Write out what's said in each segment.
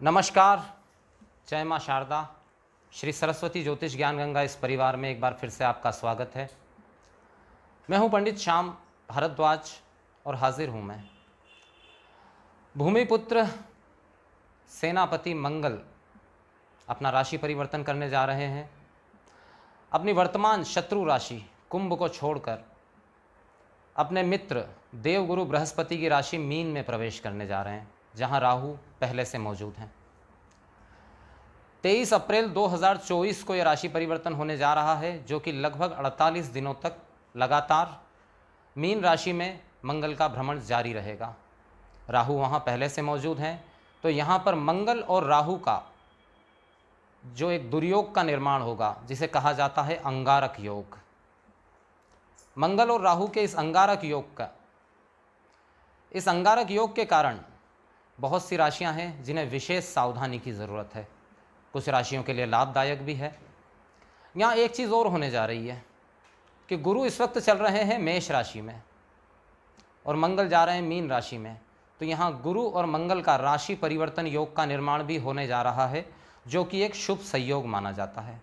नमस्कार, जय माँ शारदा। श्री सरस्वती ज्योतिष ज्ञान गंगा इस परिवार में एक बार फिर से आपका स्वागत है। मैं हूँ पंडित श्याम भारद्वाज और हाजिर हूँ मैं। भूमिपुत्र सेनापति मंगल अपना राशि परिवर्तन करने जा रहे हैं। अपनी वर्तमान शत्रु राशि कुंभ को छोड़कर अपने मित्र देवगुरु बृहस्पति की राशि मीन में प्रवेश करने जा रहे हैं, जहां राहु पहले से मौजूद हैं। 23 अप्रैल 2024 को यह राशि परिवर्तन होने जा रहा है, जो कि लगभग 48 दिनों तक लगातार मीन राशि में मंगल का भ्रमण जारी रहेगा। राहु वहां पहले से मौजूद हैं, तो यहाँ पर मंगल और राहु का जो एक दुर्योग का निर्माण होगा, जिसे कहा जाता है अंगारक योग। मंगल और राहु के इस अंगारक योग के कारण बहुत सी राशियां हैं जिन्हें विशेष सावधानी की ज़रूरत है। कुछ राशियों के लिए लाभदायक भी है। यहाँ एक चीज़ और होने जा रही है कि गुरु इस वक्त चल रहे हैं मेष राशि में और मंगल जा रहे हैं मीन राशि में, तो यहाँ गुरु और मंगल का राशि परिवर्तन योग का निर्माण भी होने जा रहा है, जो कि एक शुभ संयोग माना जाता है।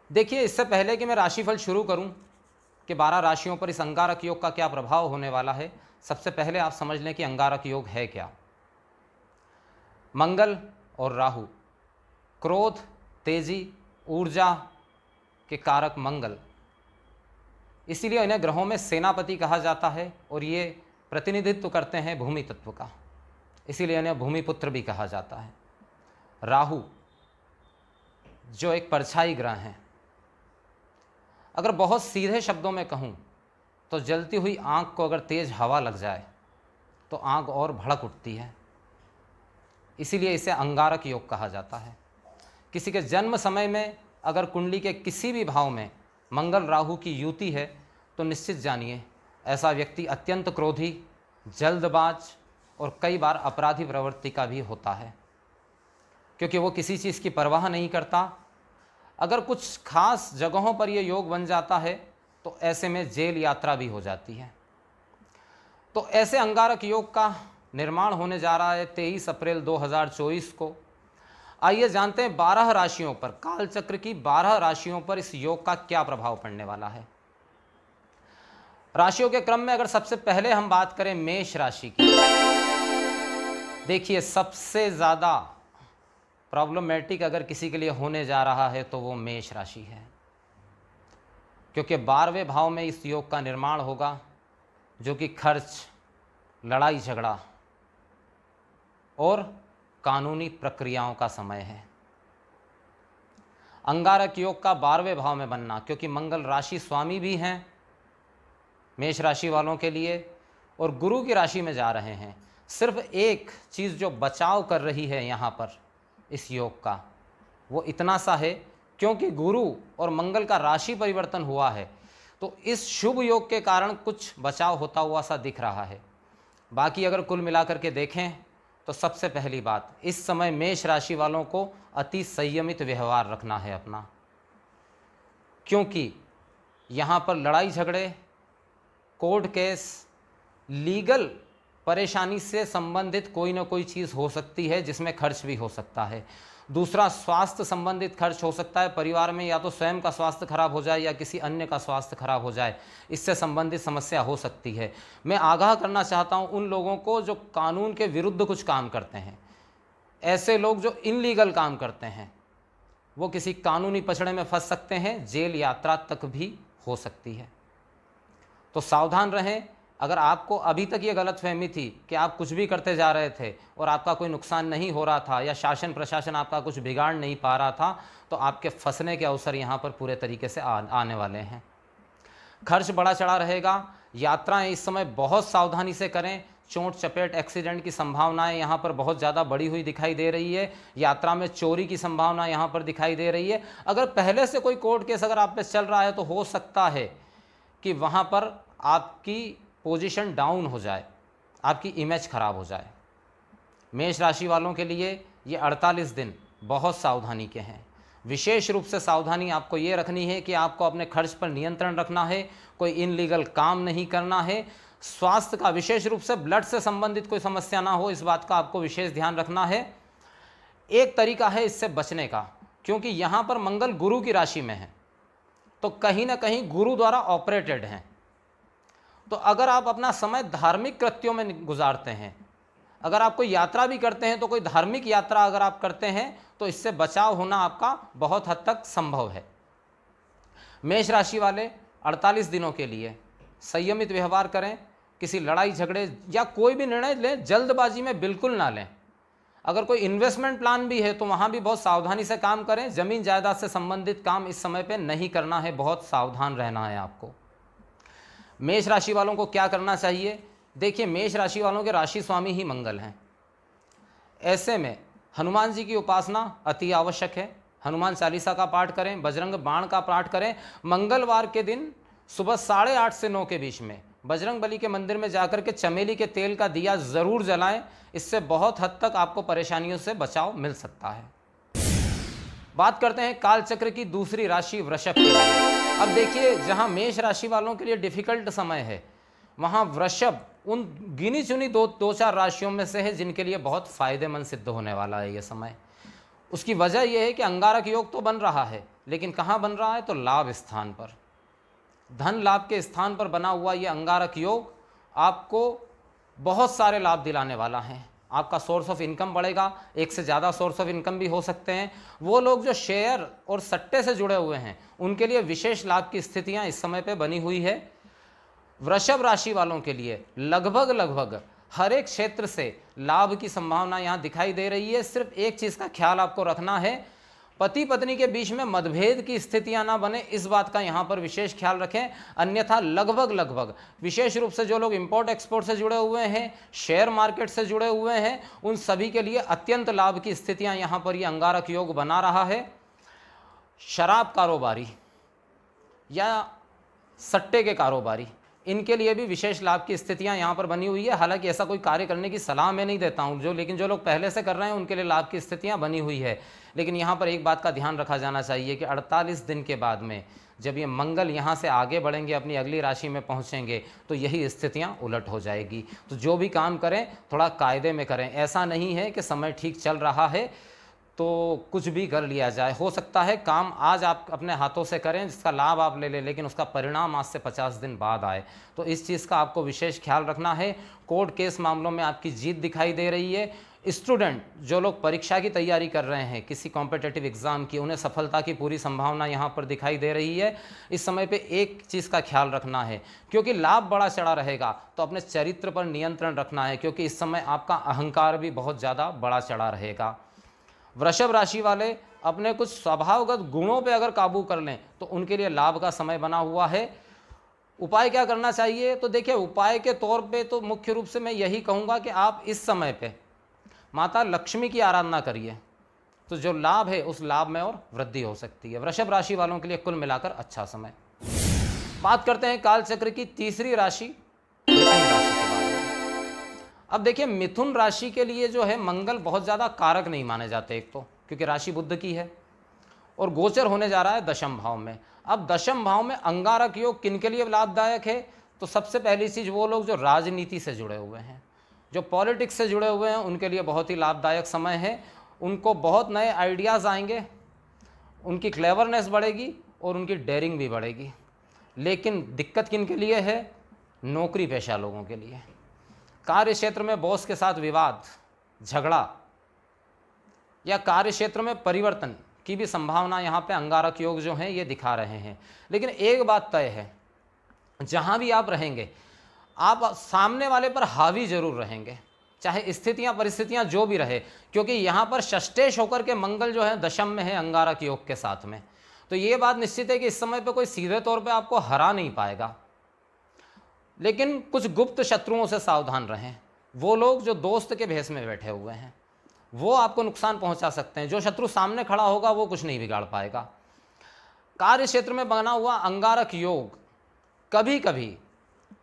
देखिए, इससे पहले कि मैं राशिफल शुरू करूं कि 12 राशियों पर इस अंगारक योग का क्या प्रभाव होने वाला है, सबसे पहले आप समझ लें कि अंगारक योग है क्या। मंगल और राहु क्रोध, तेजी, ऊर्जा के कारक मंगल, इसीलिए इन्हें ग्रहों में सेनापति कहा जाता है और ये प्रतिनिधित्व करते हैं भूमि तत्व का, इसीलिए इन्हें भूमिपुत्र भी कहा जाता है। राहु जो एक परछाई ग्रह हैं, अगर बहुत सीधे शब्दों में कहूँ तो जलती हुई आँख को अगर तेज हवा लग जाए तो आँख और भड़क उठती है, इसीलिए इसे अंगारक योग कहा जाता है। किसी के जन्म समय में अगर कुंडली के किसी भी भाव में मंगल राहु की युति है, तो निश्चित जानिए ऐसा व्यक्ति अत्यंत क्रोधी, जल्दबाज और कई बार अपराधी प्रवृत्ति का भी होता है, क्योंकि वो किसी चीज़ की परवाह नहीं करता। अगर कुछ खास जगहों पर यह योग बन जाता है तो ऐसे में जेल यात्रा भी हो जाती है। तो ऐसे अंगारक योग का निर्माण होने जा रहा है 23 अप्रैल 2024 को। आइए जानते हैं 12 राशियों पर, कालचक्र की 12 राशियों पर इस योग का क्या प्रभाव पड़ने वाला है। राशियों के क्रम में अगर सबसे पहले हम बात करें मेष राशि की, देखिए सबसे ज़्यादा प्रॉब्लमेटिक अगर किसी के लिए होने जा रहा है तो वो मेष राशि है, क्योंकि 12वें भाव में इस योग का निर्माण होगा, जो कि खर्च, लड़ाई झगड़ा और कानूनी प्रक्रियाओं का समय है। अंगारक योग का 12वें भाव में बनना, क्योंकि मंगल राशि स्वामी भी हैं मेष राशि वालों के लिए और गुरु की राशि में जा रहे हैं। सिर्फ एक चीज़ जो बचाव कर रही है यहाँ पर इस योग का, वो इतना सा है, क्योंकि गुरु और मंगल का राशि परिवर्तन हुआ है, तो इस शुभ योग के कारण कुछ बचाव होता हुआ सा दिख रहा है। बाकी अगर कुल मिलाकर के देखें तो सबसे पहली बात, इस समय मेष राशि वालों को अति संयमित व्यवहार रखना है अपना, क्योंकि यहाँ पर लड़ाई झगड़े, कोर्ट केस, लीगल परेशानी से संबंधित कोई ना कोई चीज़ हो सकती है, जिसमें खर्च भी हो सकता है। दूसरा, स्वास्थ्य संबंधित खर्च हो सकता है। परिवार में या तो स्वयं का स्वास्थ्य खराब हो जाए या किसी अन्य का स्वास्थ्य खराब हो जाए, इससे संबंधित समस्या हो सकती है। मैं आगाह करना चाहता हूं उन लोगों को जो कानून के विरुद्ध कुछ काम करते हैं। ऐसे लोग जो इनलीगल काम करते हैं वो किसी कानूनी पचड़े में फंस सकते हैं, जेल यात्रा तक भी हो सकती है। तो सावधान रहें। अगर आपको अभी तक ये गलतफहमी थी कि आप कुछ भी करते जा रहे थे और आपका कोई नुकसान नहीं हो रहा था, या शासन प्रशासन आपका कुछ बिगाड़ नहीं पा रहा था, तो आपके फंसने के अवसर यहाँ पर पूरे तरीके से आने वाले हैं। खर्च बड़ा चढ़ा रहेगा। यात्राएं इस समय बहुत सावधानी से करें। चोट चपेट, एक्सीडेंट की संभावनाएं यहाँ पर बहुत ज़्यादा बढ़ी हुई दिखाई दे रही है। यात्रा में चोरी की संभावना यहाँ पर दिखाई दे रही है। अगर पहले से कोई कोर्ट केस अगर आप पे चल रहा है तो हो सकता है कि वहाँ पर आपकी पोजीशन डाउन हो जाए, आपकी इमेज खराब हो जाए। मेष राशि वालों के लिए ये 48 दिन बहुत सावधानी के हैं। विशेष रूप से सावधानी आपको ये रखनी है कि आपको अपने खर्च पर नियंत्रण रखना है, कोई इनलीगल काम नहीं करना है, स्वास्थ्य का, विशेष रूप से ब्लड से संबंधित कोई समस्या ना हो, इस बात का आपको विशेष ध्यान रखना है। एक तरीका है इससे बचने का, क्योंकि यहाँ पर मंगल गुरु की राशि में है, तो कहीं ना कहीं गुरु द्वारा ऑपरेटेड हैं। तो अगर आप अपना समय धार्मिक कृत्यों में गुजारते हैं, अगर आप कोई यात्रा भी करते हैं, तो कोई धार्मिक यात्रा अगर आप करते हैं तो इससे बचाव होना आपका बहुत हद तक संभव है। मेष राशि वाले 48 दिनों के लिए संयमित व्यवहार करें, किसी लड़ाई झगड़े या कोई भी निर्णय लें जल्दबाजी में बिल्कुल ना लें। अगर कोई इन्वेस्टमेंट प्लान भी है तो वहाँ भी बहुत सावधानी से काम करें। ज़मीन जायदाद से संबंधित काम इस समय पे नहीं करना है, बहुत सावधान रहना है आपको। मेष राशि वालों को क्या करना चाहिए? देखिए, मेष राशि वालों के राशि स्वामी ही मंगल हैं। ऐसे में हनुमान जी की उपासना अति आवश्यक है। हनुमान चालीसा का पाठ करें, बजरंग बाण का पाठ करें। मंगलवार के दिन सुबह 8:30 से 9 के बीच में बजरंग बली के मंदिर में जाकर के चमेली के तेल का दिया ज़रूर जलाएं। इससे बहुत हद तक आपको परेशानियों से बचाव मिल सकता है। बात करते हैं कालचक्र की दूसरी राशि वृषभ के लिए। अब देखिए, जहां मेष राशि वालों के लिए डिफिकल्ट समय है, वहां वृषभ उन गिनी चुनी दो चार राशियों में से है जिनके लिए बहुत फायदेमंद सिद्ध होने वाला है ये समय। उसकी वजह यह है कि अंगारक योग तो बन रहा है, लेकिन कहाँ बन रहा है? तो लाभ स्थान पर, धन लाभ के स्थान पर बना हुआ ये अंगारक योग आपको बहुत सारे लाभ दिलाने वाला है। आपका सोर्स ऑफ इनकम बढ़ेगा, एक से ज़्यादा सोर्स ऑफ इनकम भी हो सकते हैं। वो लोग जो शेयर और सट्टे से जुड़े हुए हैं उनके लिए विशेष लाभ की स्थितियां इस समय पे बनी हुई है। वृषभ राशि वालों के लिए लगभग हर एक क्षेत्र से लाभ की संभावना यहाँ दिखाई दे रही है। सिर्फ एक चीज़ का ख्याल आपको रखना है, पति पत्नी के बीच में मतभेद की स्थितियां ना बने, इस बात का यहाँ पर विशेष ख्याल रखें। अन्यथा लगभग विशेष रूप से जो लोग इंपोर्ट एक्सपोर्ट से जुड़े हुए हैं, शेयर मार्केट से जुड़े हुए हैं, उन सभी के लिए अत्यंत लाभ की स्थितियां यहाँ पर ये अंगारक योग बना रहा है। शराब कारोबारी या सट्टे के कारोबारी, इनके लिए भी विशेष लाभ की स्थितियां यहाँ पर बनी हुई है। हालांकि ऐसा कोई कार्य करने की सलाह मैं नहीं देता हूँ, लेकिन जो लोग पहले से कर रहे हैं उनके लिए लाभ की स्थितियां बनी हुई है। लेकिन यहाँ पर एक बात का ध्यान रखा जाना चाहिए कि 48 दिन के बाद में जब ये मंगल यहाँ से आगे बढ़ेंगे, अपनी अगली राशि में पहुँचेंगे, तो यही स्थितियाँ उलट हो जाएगी। तो जो भी काम करें थोड़ा कायदे में करें। ऐसा नहीं है कि समय ठीक चल रहा है तो कुछ भी कर लिया जाए। हो सकता है काम आज आप अपने हाथों से करें जिसका लाभ आप ले लें, लेकिन उसका परिणाम आज से 50 दिन बाद आए। तो इस चीज़ का आपको विशेष ख्याल रखना है। कोर्ट केस मामलों में आपकी जीत दिखाई दे रही है। स्टूडेंट जो लोग परीक्षा की तैयारी कर रहे हैं, किसी कॉम्पिटिटिव एग्ज़ाम की, उन्हें सफलता की पूरी संभावना यहाँ पर दिखाई दे रही है। इस समय पे एक चीज़ का ख्याल रखना है, क्योंकि लाभ बड़ा चढ़ा रहेगा तो अपने चरित्र पर नियंत्रण रखना है, क्योंकि इस समय आपका अहंकार भी बहुत ज़्यादा बड़ा चढ़ा रहेगा। वृषभ राशि वाले अपने कुछ स्वभावगत गुणों पे अगर काबू कर लें तो उनके लिए लाभ का समय बना हुआ है। उपाय क्या करना चाहिए? तो देखिए, उपाय के तौर पे तो मुख्य रूप से मैं यही कहूँगा कि आप इस समय पे माता लक्ष्मी की आराधना करिए, तो जो लाभ है उस लाभ में और वृद्धि हो सकती है। वृषभ राशि वालों के लिए कुल मिलाकर अच्छा समय। बात करते हैं कालचक्र की तीसरी राशि मिथुन राशि के बारे में। अब देखिए, मिथुन राशि के लिए जो है मंगल बहुत ज़्यादा कारक नहीं माने जाते, एक तो क्योंकि राशि बुध की है और गोचर होने जा रहा है दशम भाव में। अब दशम भाव में अंगारक योग किन के लिए लाभदायक है? तो सबसे पहली चीज़ वो लोग जो राजनीति से जुड़े हुए हैं, जो पॉलिटिक्स से जुड़े हुए हैं, उनके लिए बहुत ही लाभदायक समय है। उनको बहुत नए आइडियाज़ आएंगे, उनकी क्लेवरनेस बढ़ेगी और उनकी डेयरिंग भी बढ़ेगी। लेकिन दिक्कत किन के लिए है? नौकरी पेशा लोगों के लिए। कार्य क्षेत्र में बॉस के साथ विवाद, झगड़ा या कार्य क्षेत्र में परिवर्तन की भी संभावना यहाँ पे अंगारक योग जो हैं ये दिखा रहे हैं। लेकिन एक बात तय है, जहाँ भी आप रहेंगे आप सामने वाले पर हावी जरूर रहेंगे, चाहे स्थितियाँ परिस्थितियाँ जो भी रहे, क्योंकि यहाँ पर षष्ठेश होकर के मंगल जो है दशम में है अंगारक योग के साथ में। तो ये बात निश्चित है कि इस समय पे कोई सीधे तौर पे आपको हरा नहीं पाएगा, लेकिन कुछ गुप्त शत्रुओं से सावधान रहें। वो लोग जो दोस्त के भेष में बैठे हुए हैं वो आपको नुकसान पहुंचा सकते हैं। जो शत्रु सामने खड़ा होगा वो कुछ नहीं बिगाड़ पाएगा। कार्य क्षेत्र में बना हुआ अंगारक योग कभी कभी,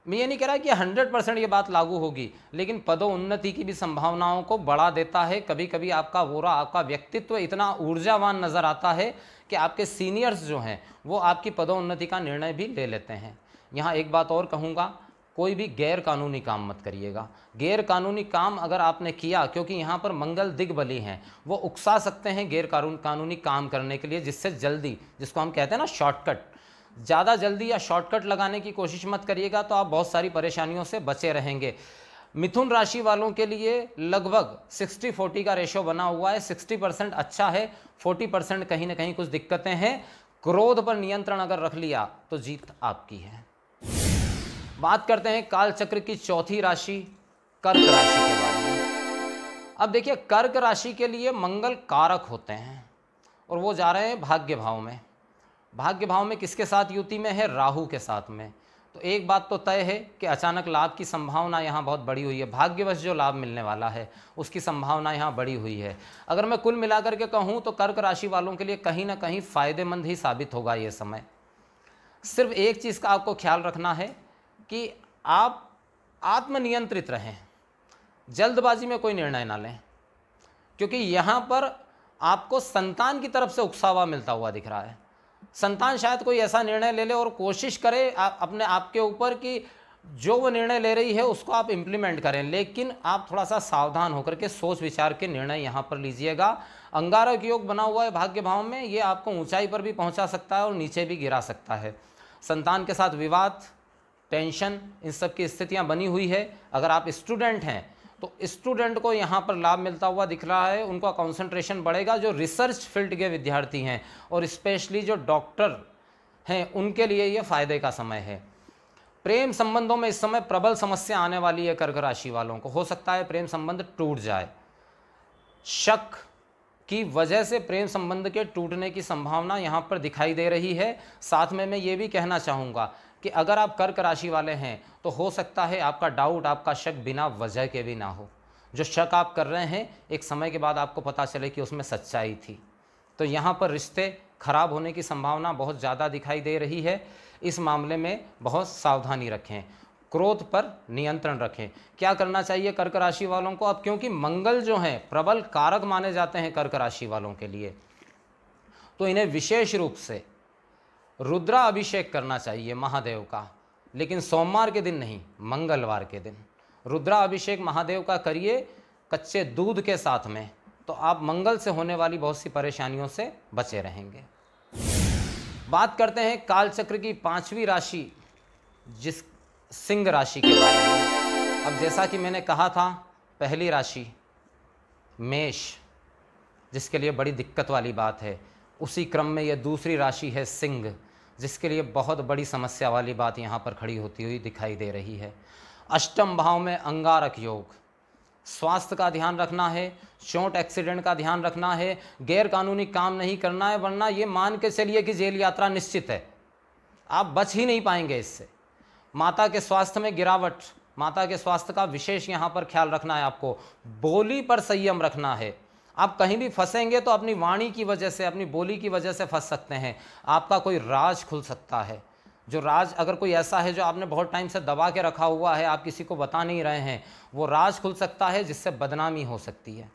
मैं ये नहीं कह रहा कि 100% ये बात लागू होगी, लेकिन पदोन्नति की भी संभावनाओं को बढ़ा देता है। कभी कभी आपका वोरा, आपका व्यक्तित्व इतना ऊर्जावान नज़र आता है कि आपके सीनियर्स जो हैं वो आपकी पदोन्नति का निर्णय भी ले लेते हैं। यहाँ एक बात और कहूँगा, कोई भी गैर कानूनी काम मत करिएगा। गैर कानूनी काम अगर आपने किया, क्योंकि यहाँ पर मंगल दिग्बली हैं, वो उकसा सकते हैं गैर कानूनी काम करने के लिए, जिससे जल्दी, जिसको हम कहते हैं ना शॉर्टकट, ज़्यादा जल्दी या शॉर्टकट लगाने की कोशिश मत करिएगा, तो आप बहुत सारी परेशानियों से बचे रहेंगे। मिथुन राशि वालों के लिए लगभग 60-40 का रेशो बना हुआ है। 60% अच्छा है, 40% कहीं ना कहीं कुछ दिक्कतें हैं। क्रोध पर नियंत्रण अगर रख लिया तो जीत आपकी है। बात करते हैं काल चक्र की चौथी राशि कर्क राशि के बारे में। अब देखिए, कर्क राशि के लिए मंगल कारक होते हैं और वो जा रहे हैं भाग्य भाव में। भाग्य भाव में किसके साथ युति में है? राहु के साथ में। तो एक बात तो तय है कि अचानक लाभ की संभावना यहाँ बहुत बड़ी हुई है। भाग्यवश जो लाभ मिलने वाला है उसकी संभावना यहाँ बड़ी हुई है। अगर मैं कुल मिलाकर के कहूँ तो कर्क राशि वालों के लिए कहीं ना कहीं फ़ायदेमंद ही साबित होगा ये समय। सिर्फ एक चीज़ का आपको ख्याल रखना है कि आप आत्मनियंत्रित रहें, जल्दबाजी में कोई निर्णय ना लें, क्योंकि यहाँ पर आपको संतान की तरफ से उकसावा मिलता हुआ दिख रहा है। संतान शायद कोई ऐसा निर्णय ले ले और कोशिश करे अपने आप के ऊपर कि जो वो निर्णय ले रही है उसको आप इम्प्लीमेंट करें, लेकिन आप थोड़ा सा सावधान होकर के सोच विचार के निर्णय यहाँ पर लीजिएगा। अंगारक योग बना हुआ है भाग्य भाव में, ये आपको ऊंचाई पर भी पहुँचा सकता है और नीचे भी गिरा सकता है। संतान के साथ विवाद, टेंशन, इन सब की स्थितियाँ बनी हुई है। अगर आप स्टूडेंट हैं तो स्टूडेंट को यहाँ पर लाभ मिलता हुआ दिख रहा है, उनका कंसंट्रेशन बढ़ेगा। जो रिसर्च फील्ड के विद्यार्थी हैं और स्पेशली जो डॉक्टर हैं उनके लिए ये फायदे का समय है। प्रेम संबंधों में इस समय प्रबल समस्या आने वाली है कर्क राशि वालों को। हो सकता है प्रेम संबंध टूट जाए, शक की वजह से प्रेम संबंध के टूटने की संभावना यहाँ पर दिखाई दे रही है। साथ में मैं ये भी कहना चाहूँगा कि अगर आप कर्क राशि वाले हैं तो हो सकता है आपका डाउट, आपका शक बिना वजह के भी ना हो। जो शक आप कर रहे हैं एक समय के बाद आपको पता चले कि उसमें सच्चाई थी। तो यहाँ पर रिश्ते खराब होने की संभावना बहुत ज़्यादा दिखाई दे रही है। इस मामले में बहुत सावधानी रखें, क्रोध पर नियंत्रण रखें। क्या करना चाहिए कर्क राशि वालों को? अब क्योंकि मंगल जो हैं प्रबल कारक माने जाते हैं कर्क राशि वालों के लिए, तो इन्हें विशेष रूप से रुद्रा अभिषेक करना चाहिए महादेव का, लेकिन सोमवार के दिन नहीं, मंगलवार के दिन रुद्रा अभिषेक महादेव का करिए कच्चे दूध के साथ में, तो आप मंगल से होने वाली बहुत सी परेशानियों से बचे रहेंगे। बात करते हैं कालचक्र की पांचवी राशि जिस सिंह राशि के बारे में। अब जैसा कि मैंने कहा था, पहली राशि मेष, जिसके लिए बड़ी दिक्कत वाली बात है, उसी क्रम में यह दूसरी राशि है सिंह, जिसके लिए बहुत बड़ी समस्या वाली बात यहाँ पर खड़ी होती हुई दिखाई दे रही है। अष्टम भाव में अंगारक योग, स्वास्थ्य का ध्यान रखना है, चोट एक्सीडेंट का ध्यान रखना है, गैर कानूनी काम नहीं करना है, वरना ये मान के चलिए कि जेल यात्रा निश्चित है, आप बच ही नहीं पाएंगे इससे। माता के स्वास्थ्य में गिरावट, माता के स्वास्थ्य का विशेष यहाँ पर ख्याल रखना है आपको। बोली पर संयम रखना है। आप कहीं भी फंसेंगे तो अपनी वाणी की वजह से, अपनी बोली की वजह से फंस सकते हैं। आपका कोई राज खुल सकता है, जो राज अगर कोई ऐसा है जो आपने बहुत टाइम से दबा के रखा हुआ है, आप किसी को बता नहीं रहे हैं, वो राज खुल सकता है जिससे बदनामी हो सकती है।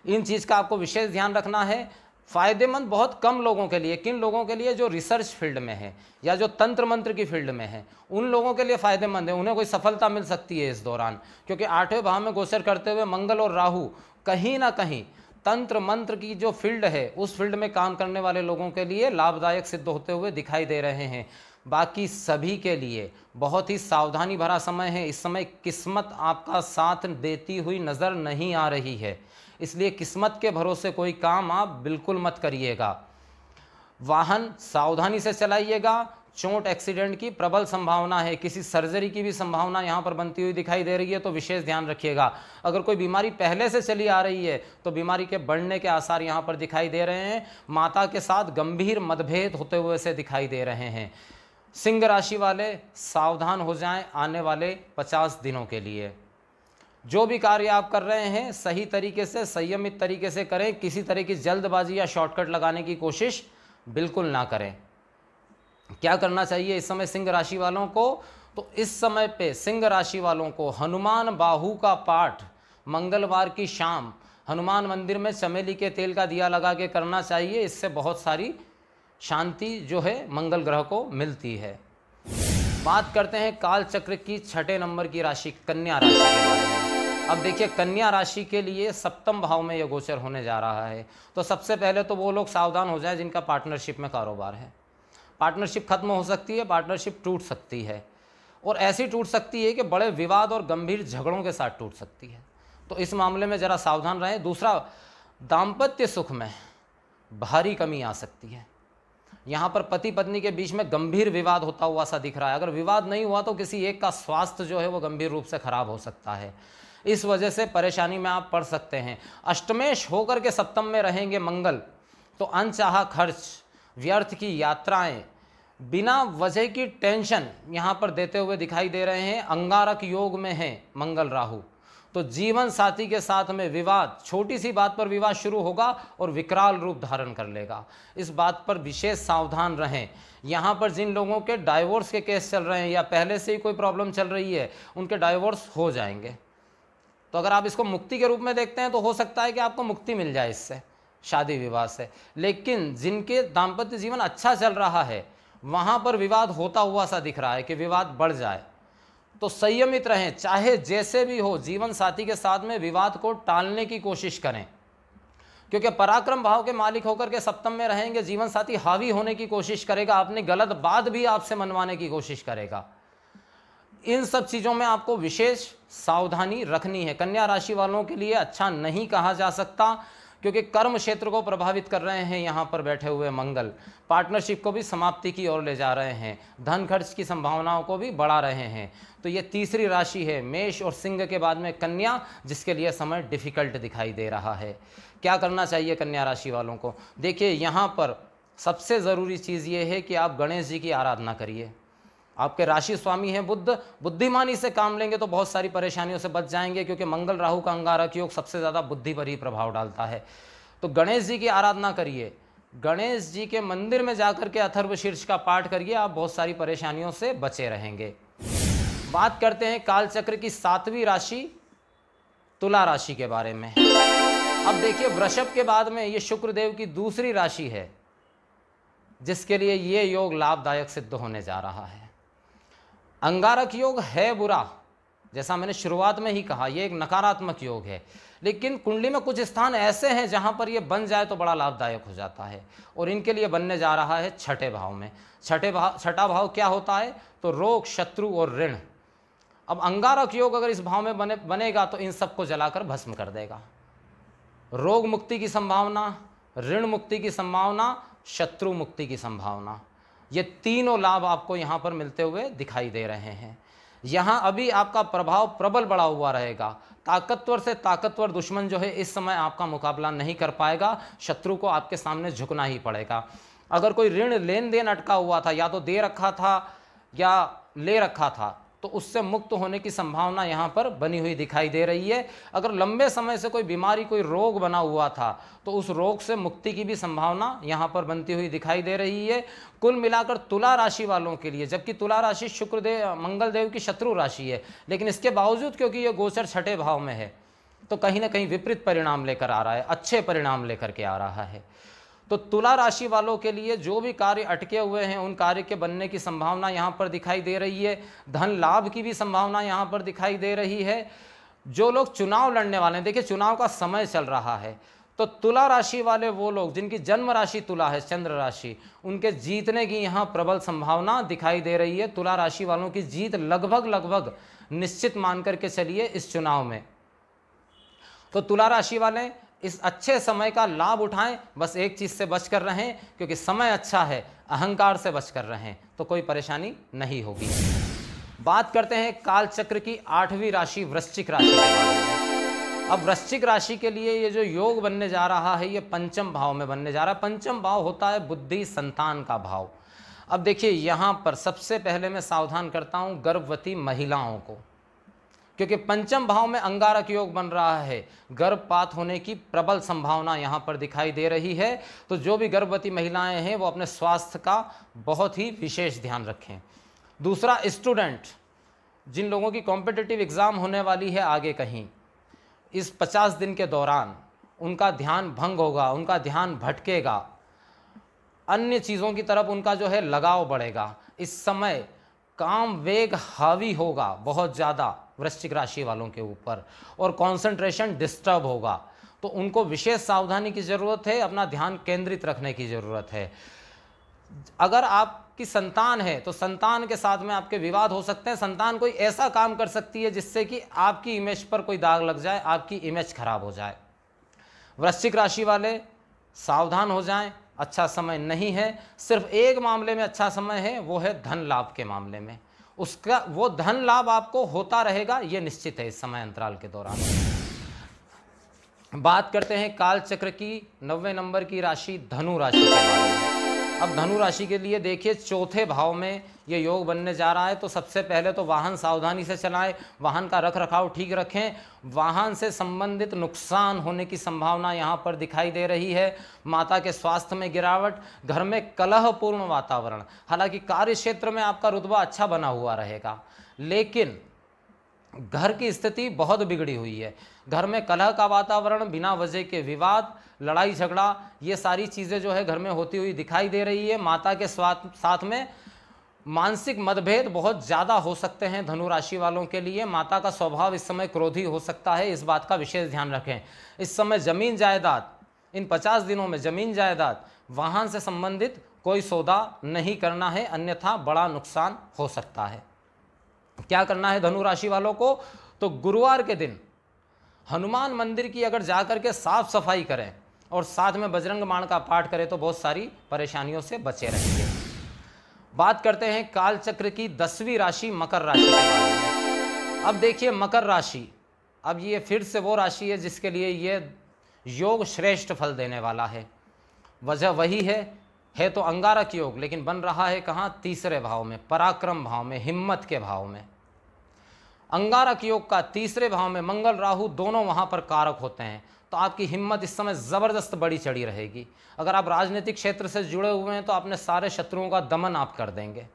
इन चीज़ का आपको विशेष ध्यान रखना है। फ़ायदेमंद बहुत कम लोगों के लिए, किन लोगों के लिए? जो रिसर्च फील्ड में है या जो तंत्र मंत्र की फील्ड में है, उन लोगों के लिए फ़ायदेमंद है। उन्हें कोई सफलता मिल सकती है इस दौरान, क्योंकि 8वें भाव में गोचर करते हुए मंगल और राहु कहीं ना कहीं तंत्र मंत्र की जो फील्ड है उस फील्ड में काम करने वाले लोगों के लिए लाभदायक सिद्ध होते हुए दिखाई दे रहे हैं। बाकी सभी के लिए बहुत ही सावधानी भरा समय है। इस समय किस्मत आपका साथ देती हुई नज़र नहीं आ रही है, इसलिए किस्मत के भरोसे कोई काम आप बिल्कुल मत करिएगा। वाहन सावधानी से चलाइएगा। चोट एक्सीडेंट की प्रबल संभावना है, किसी सर्जरी की भी संभावना यहाँ पर बनती हुई दिखाई दे रही है, तो विशेष ध्यान रखिएगा। अगर कोई बीमारी पहले से चली आ रही है तो बीमारी के बढ़ने के आसार यहाँ पर दिखाई दे रहे हैं। माता के साथ गंभीर मतभेद होते हुए से दिखाई दे रहे हैं। सिंह राशि वाले सावधान हो जाएं आने वाले 50 दिनों के लिए। जो भी कार्य आप कर रहे हैं सही तरीके से, संयमित तरीके से करें। किसी तरह की जल्दबाजी या शॉर्टकट लगाने की कोशिश बिल्कुल ना करें। क्या करना चाहिए इस समय सिंह राशि वालों को? तो इस समय पे सिंह राशि वालों को हनुमान बाहु का पाठ मंगलवार की शाम हनुमान मंदिर में चमेली के तेल का दिया लगा के करना चाहिए। इससे बहुत सारी शांति जो है मंगल ग्रह को मिलती है। बात करते हैं काल चक्र की छठे नंबर की राशि कन्या राशि के बारे में। अब देखिए, कन्या राशि के लिए सप्तम भाव में यह गोचर होने जा रहा है। तो सबसे पहले तो वो लोग सावधान हो जाएं जिनका पार्टनरशिप में कारोबार है। पार्टनरशिप खत्म हो सकती है, पार्टनरशिप टूट सकती है, और ऐसी टूट सकती है कि बड़े विवाद और गंभीर झगड़ों के साथ टूट सकती है। तो इस मामले में ज़रा सावधान रहें। दूसरा, दाम्पत्य सुख में भारी कमी आ सकती है। यहाँ पर पति पत्नी के बीच में गंभीर विवाद होता हुआ सा दिख रहा है। अगर विवाद नहीं हुआ तो किसी एक का स्वास्थ्य जो है वो गंभीर रूप से खराब हो सकता है। इस वजह से परेशानी में आप पड़ सकते हैं। अष्टमेश होकर के सप्तम में रहेंगे मंगल, तो अनचाहा खर्च, व्यर्थ की यात्राएं, बिना वजह की टेंशन यहाँ पर देते हुए दिखाई दे रहे हैं। अंगारक योग में है मंगल राहु, तो जीवन साथी के साथ में विवाद, छोटी सी बात पर विवाद शुरू होगा और विकराल रूप धारण कर लेगा। इस बात पर विशेष सावधान रहें। यहाँ पर जिन लोगों के डाइवोर्स के केस चल रहे हैं या पहले से ही कोई प्रॉब्लम चल रही है, उनके डाइवोर्स हो जाएंगे। तो अगर आप इसको मुक्ति के रूप में देखते हैं तो हो सकता है कि आपको मुक्ति मिल जाए इससे, शादी विवाह से। लेकिन जिनके दाम्पत्य जीवन अच्छा चल रहा है, वहाँ पर विवाद होता हुआ सा दिख रहा है कि विवाद बढ़ जाए। तो संयमित रहें, चाहे जैसे भी हो, जीवन साथी के साथ में विवाद को टालने की कोशिश करें, क्योंकि पराक्रम भाव के मालिक होकर के सप्तम में रहेंगे। जीवन साथी हावी होने की कोशिश करेगा, अपनी गलत बात भी आपसे मनवाने की कोशिश करेगा। इन सब चीज़ों में आपको विशेष सावधानी रखनी है। कन्या राशि वालों के लिए अच्छा नहीं कहा जा सकता, क्योंकि कर्म क्षेत्र को प्रभावित कर रहे हैं यहाँ पर बैठे हुए मंगल। पार्टनरशिप को भी समाप्ति की ओर ले जा रहे हैं, धन खर्च की संभावनाओं को भी बढ़ा रहे हैं। तो ये तीसरी राशि है, मेष और सिंह के बाद में कन्या, जिसके लिए समय डिफिकल्ट दिखाई दे रहा है। क्या करना चाहिए कन्या राशि वालों को? देखिए, यहाँ पर सबसे ज़रूरी चीज़ ये है कि आप गणेश जी की आराधना करिए। आपके राशि स्वामी हैं बुध, बुद्धिमानी से काम लेंगे तो बहुत सारी परेशानियों से बच जाएंगे, क्योंकि मंगल राहु का अंगारक योग सबसे ज़्यादा बुद्धि पर ही प्रभाव डालता है। तो गणेश जी की आराधना करिए, गणेश जी के मंदिर में जाकर के अथर्व शीर्ष का पाठ करिए, आप बहुत सारी परेशानियों से बचे रहेंगे। बात करते हैं कालचक्र की सातवीं राशि तुला राशि के बारे में। अब देखिए, वृषभ के बाद में ये शुक्रदेव की दूसरी राशि है, जिसके लिए ये योग लाभदायक सिद्ध होने जा रहा है। अंगारक योग है बुरा, जैसा मैंने शुरुआत में ही कहा, यह एक नकारात्मक योग है, लेकिन कुंडली में कुछ स्थान ऐसे हैं जहां पर यह बन जाए तो बड़ा लाभदायक हो जाता है, और इनके लिए बनने जा रहा है छठे भाव में। छठा भाव क्या होता है? तो रोग, शत्रु और ऋण। अब अंगारक योग अगर इस भाव में बनेगा तो इन सबको जलाकर भस्म कर देगा। रोग मुक्ति की संभावना, ऋण मुक्ति की संभावना, शत्रु मुक्ति की संभावना, ये तीनों लाभ आपको यहाँ पर मिलते हुए दिखाई दे रहे हैं। यहाँ अभी आपका प्रभाव प्रबल बढ़ा हुआ रहेगा। ताकतवर से ताकतवर दुश्मन जो है इस समय आपका मुकाबला नहीं कर पाएगा, शत्रु को आपके सामने झुकना ही पड़ेगा। अगर कोई ऋण लेन देन अटका हुआ था, या तो दे रखा था या ले रखा था, तो उससे मुक्त होने की संभावना यहाँ पर बनी हुई दिखाई दे रही है। अगर लंबे समय से कोई बीमारी, कोई रोग बना हुआ था, तो उस रोग से मुक्ति की भी संभावना यहाँ पर बनती हुई दिखाई दे रही है। कुल मिलाकर तुला राशि वालों के लिए, जबकि तुला राशि शुक्रदेव मंगल देव की शत्रु राशि है, लेकिन इसके बावजूद क्योंकि ये गोचर छठे भाव में है, तो कहीं ना कहीं विपरीत परिणाम लेकर आ रहा है, अच्छे परिणाम लेकर के आ रहा है। तो तुला राशि वालों के लिए जो भी कार्य अटके हुए हैं, उन कार्य के बनने की संभावना यहाँ पर दिखाई दे रही है। धन लाभ की भी संभावना यहाँ पर दिखाई दे रही है। जो लोग चुनाव लड़ने वाले हैं, देखिए चुनाव का समय चल रहा है, तो तुला राशि वाले वो लोग जिनकी जन्म राशि तुला है, चंद्र राशि, उनके जीतने की यहाँ प्रबल संभावना दिखाई दे रही है। तुला राशि वालों की जीत लगभग निश्चित मान करके चलिए इस चुनाव में। तो तुला राशि वाले इस अच्छे समय का लाभ उठाएं, बस एक चीज़ से बच कर रहें, क्योंकि समय अच्छा है, अहंकार से बच कर रहें तो कोई परेशानी नहीं होगी। बात करते हैं कालचक्र की आठवीं राशि वृश्चिक राशि के बारे में। अब वृश्चिक राशि के लिए ये जो योग बनने जा रहा है, ये पंचम भाव में बनने जा रहा है। पंचम भाव होता है बुद्धि, संतान का भाव। अब देखिए, यहाँ पर सबसे पहले मैं सावधान करता हूँ गर्भवती महिलाओं को, क्योंकि पंचम भाव में अंगारक योग बन रहा है, गर्भपात होने की प्रबल संभावना यहाँ पर दिखाई दे रही है। तो जो भी गर्भवती महिलाएं हैं वो अपने स्वास्थ्य का बहुत ही विशेष ध्यान रखें। दूसरा, स्टूडेंट, जिन लोगों की कॉम्पिटिटिव एग्ज़ाम होने वाली है आगे कहीं, इस 50 दिन के दौरान उनका ध्यान भंग होगा, उनका ध्यान भटकेगा, अन्य चीज़ों की तरफ उनका जो है लगाव बढ़ेगा। इस समय काम वेग हावी होगा बहुत ज़्यादा वृश्चिक राशि वालों के ऊपर, और कंसंट्रेशन डिस्टर्ब होगा। तो उनको विशेष सावधानी की ज़रूरत है, अपना ध्यान केंद्रित रखने की ज़रूरत है। अगर आपकी संतान है तो संतान के साथ में आपके विवाद हो सकते हैं। संतान कोई ऐसा काम कर सकती है जिससे कि आपकी इमेज पर कोई दाग लग जाए, आपकी इमेज खराब हो जाए। वृश्चिक राशि वाले सावधान हो जाएं, अच्छा समय नहीं है। सिर्फ एक मामले में अच्छा समय है, वो है धन लाभ के मामले में। उसका वो धन लाभ आपको होता रहेगा, ये निश्चित है इस समय अंतराल के दौरान। बात करते हैं काल चक्र की 90 नंबर की राशि धनु राशि के बारे में। अब धनु राशि के लिए देखिए, चौथे भाव में ये योग बनने जा रहा है। तो सबसे पहले तो वाहन सावधानी से चलाएं, वाहन का रख रखाव ठीक रखें। वाहन से संबंधित नुकसान होने की संभावना यहाँ पर दिखाई दे रही है। माता के स्वास्थ्य में गिरावट, घर में कलहपूर्ण वातावरण। हालांकि कार्य क्षेत्र में आपका रुतबा अच्छा बना हुआ रहेगा, लेकिन घर की स्थिति बहुत बिगड़ी हुई है। घर में कलह का वातावरण, बिना वजह के विवाद, लड़ाई झगड़ा, ये सारी चीज़ें जो है घर में होती हुई दिखाई दे रही है। माता के साथ में मानसिक मतभेद बहुत ज़्यादा हो सकते हैं धनु राशि वालों के लिए। माता का स्वभाव इस समय क्रोधी हो सकता है, इस बात का विशेष ध्यान रखें। इस समय जमीन जायदाद, इन 50 दिनों में जमीन जायदाद, वाहन से संबंधित कोई सौदा नहीं करना है, अन्यथा बड़ा नुकसान हो सकता है। क्या करना है धनु राशि वालों को? तो गुरुवार के दिन हनुमान मंदिर की अगर जाकर के साफ सफाई करें और साथ में बजरंग बाण का पाठ करें तो बहुत सारी परेशानियों से बचे रहेंगे। बात करते हैं काल चक्र की 10वीं राशि मकर राशि के बारे में। अब देखिए मकर राशि, अब ये फिर से वो राशि है जिसके लिए ये योग श्रेष्ठ फल देने वाला है। वजह वही है तो अंगारक योग, लेकिन बन रहा है कहाँ? तीसरे भाव में, पराक्रम भाव में, हिम्मत के भाव में। अंगारक योग का तीसरे भाव में मंगल राहु दोनों वहाँ पर कारक होते हैं। तो आपकी हिम्मत इस समय ज़बरदस्त बड़ी चढ़ी रहेगी। अगर आप राजनीतिक क्षेत्र से जुड़े हुए हैं तो अपने सारे शत्रुओं का दमन आप कर देंगे।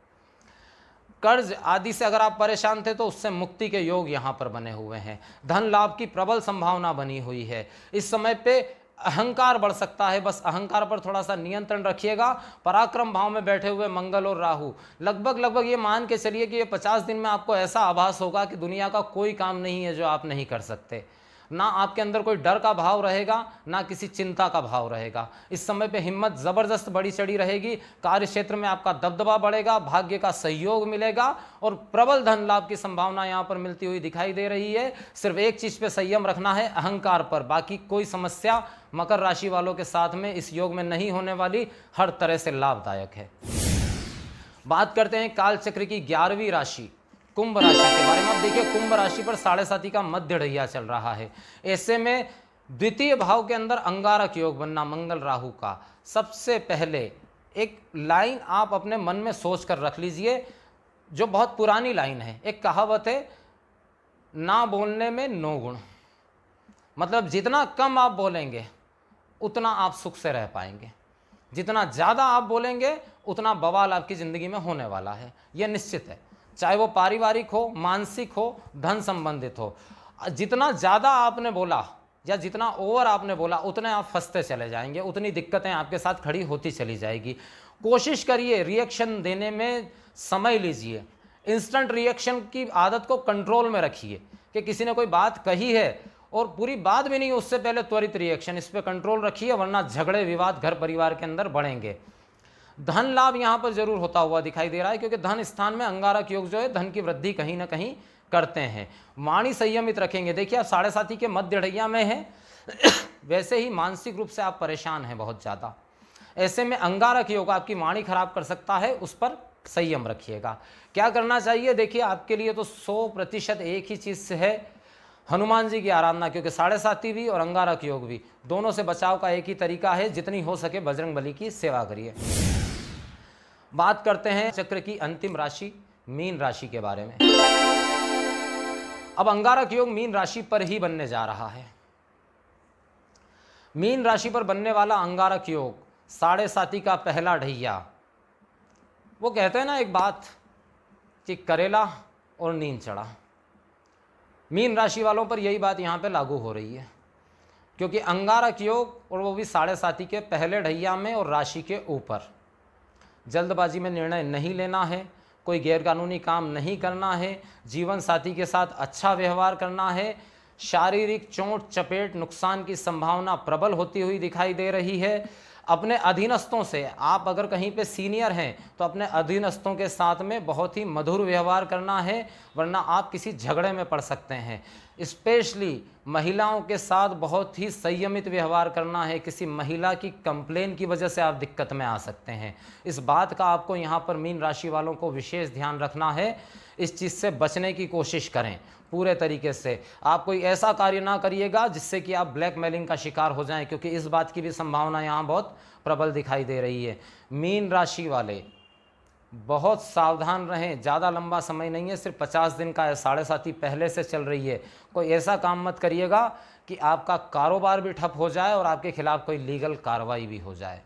कर्ज आदि से अगर आप परेशान थे तो उससे मुक्ति के योग यहाँ पर बने हुए हैं। धन लाभ की प्रबल संभावना बनी हुई है। इस समय पे अहंकार बढ़ सकता है, बस अहंकार पर थोड़ा सा नियंत्रण रखिएगा। पराक्रम भाव में बैठे हुए मंगल और राहु, लगभग ये मान के चलिए कि ये 50 दिन में आपको ऐसा आभास होगा कि दुनिया का कोई काम नहीं है जो आप नहीं कर सकते। ना आपके अंदर कोई डर का भाव रहेगा, ना किसी चिंता का भाव रहेगा। इस समय पे हिम्मत ज़बरदस्त बड़ी चढ़ी रहेगी। कार्य क्षेत्र में आपका दबदबा बढ़ेगा, भाग्य का सहयोग मिलेगा और प्रबल धन लाभ की संभावना यहाँ पर मिलती हुई दिखाई दे रही है। सिर्फ एक चीज़ पे संयम रखना है, अहंकार पर। बाकी कोई समस्या मकर राशि वालों के साथ में इस योग में नहीं होने वाली, हर तरह से लाभदायक है। बात करते हैं काल चक्र की 11वीं राशि कुंभ राशि के बारे में। अब देखिए, कुंभ राशि पर 7.5 का मध्य ढैया चल रहा है। ऐसे में द्वितीय भाव के अंदर अंगारक योग बनना मंगल राहु का, सबसे पहले एक लाइन आप अपने मन में सोच कर रख लीजिए, जो बहुत पुरानी लाइन है। एक कहावत है, ना बोलने में 9 गुण। मतलब जितना कम आप बोलेंगे उतना आप सुख से रह पाएंगे, जितना ज़्यादा आप बोलेंगे उतना बवाल आपकी ज़िंदगी में होने वाला है, यह निश्चित है। चाहे वो पारिवारिक हो, मानसिक हो, धन संबंधित हो। जितना ज़्यादा आपने बोला या जितना ओवर आपने बोला, उतने आप फंसते चले जाएंगे, उतनी दिक्कतें आपके साथ खड़ी होती चली जाएगी। कोशिश करिए रिएक्शन देने में समय लीजिए। इंस्टेंट रिएक्शन की आदत को कंट्रोल में रखिए कि किसी ने कोई बात कही है और पूरी बात भी नहीं, उससे पहले त्वरित रिएक्शन, इस पर कंट्रोल रखिए, वरना झगड़े विवाद घर परिवार के अंदर बढ़ेंगे। धन लाभ यहाँ पर जरूर होता हुआ दिखाई दे रहा है, क्योंकि धन स्थान में अंगारक योग जो है धन की वृद्धि कहीं ना कहीं करते हैं। वाणी संयमित रखेंगे। देखिए, आप 7.5 के मध्य ढैया में हैं वैसे ही मानसिक रूप से आप परेशान हैं बहुत ज़्यादा। ऐसे में अंगारक योग आपकी वाणी खराब कर सकता है, उस पर संयम रखिएगा। क्या करना चाहिए? देखिए, आपके लिए तो 100% एक ही चीज़ से है, हनुमान जी की आराधना, क्योंकि 7.5 भी और अंगारक योग भी, दोनों से बचाव का एक ही तरीका है, जितनी हो सके बजरंग बली की सेवा करिए। बात करते हैं चक्र की अंतिम राशि मीन राशि के बारे में। अब अंगारक योग मीन राशि पर ही बनने जा रहा है। मीन राशि पर बनने वाला अंगारक योग 7.5 का पहला ढैया, वो कहते हैं ना एक बात कि करेला और नींद चढ़ा। मीन राशि वालों पर यही बात यहाँ पे लागू हो रही है, क्योंकि अंगारक योग और वो भी 7.5 के पहले ढैया में और राशि के ऊपर। जल्दबाजी में निर्णय नहीं लेना है, कोई गैरकानूनी काम नहीं करना है, जीवन साथी के साथ अच्छा व्यवहार करना है। शारीरिक चोट चपेट नुकसान की संभावना प्रबल होती हुई दिखाई दे रही है। अपने अधीनस्थों से, आप अगर कहीं पे सीनियर हैं तो अपने अधीनस्थों के साथ में बहुत ही मधुर व्यवहार करना है, वरना आप किसी झगड़े में पड़ सकते हैं। स्पेशली महिलाओं के साथ बहुत ही संयमित व्यवहार करना है, किसी महिला की कंप्लेन की वजह से आप दिक्कत में आ सकते हैं। इस बात का आपको यहाँ पर मीन राशि वालों को विशेष ध्यान रखना है, इस चीज़ से बचने की कोशिश करें पूरे तरीके से। आप कोई ऐसा कार्य ना करिएगा जिससे कि आप ब्लैकमेलिंग का शिकार हो जाएं, क्योंकि इस बात की भी संभावना यहाँ बहुत प्रबल दिखाई दे रही है। मीन राशि वाले बहुत सावधान रहें, ज़्यादा लंबा समय नहीं है, सिर्फ 50 दिन का है, 7.5 पहले से चल रही है। कोई ऐसा काम मत करिएगा कि आपका कारोबार भी ठप हो जाए और आपके खिलाफ कोई लीगल कार्रवाई भी हो जाए।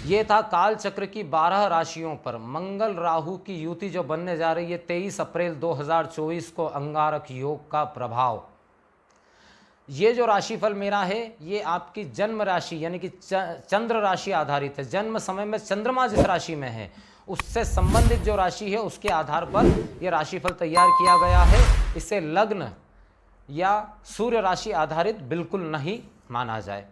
ये था काल चक्र की 12 राशियों पर मंगल राहु की युति जो बनने जा रही है 23 अप्रैल 2024 को, अंगारक योग का प्रभाव। ये जो राशिफल मेरा है ये आपकी जन्म राशि यानी कि चंद्र राशि आधारित है। जन्म समय में चंद्रमा जिस राशि में है उससे संबंधित जो राशि है उसके आधार पर यह राशिफल तैयार किया गया है। इसे लग्न या सूर्य राशि आधारित बिल्कुल नहीं माना जाए।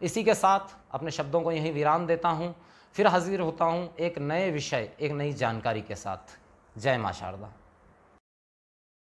इसी के साथ अपने शब्दों को यहीं विराम देता हूँ, फिर हाजिर होता हूँ एक नए विषय, एक नई जानकारी के साथ। जय मां शारदा।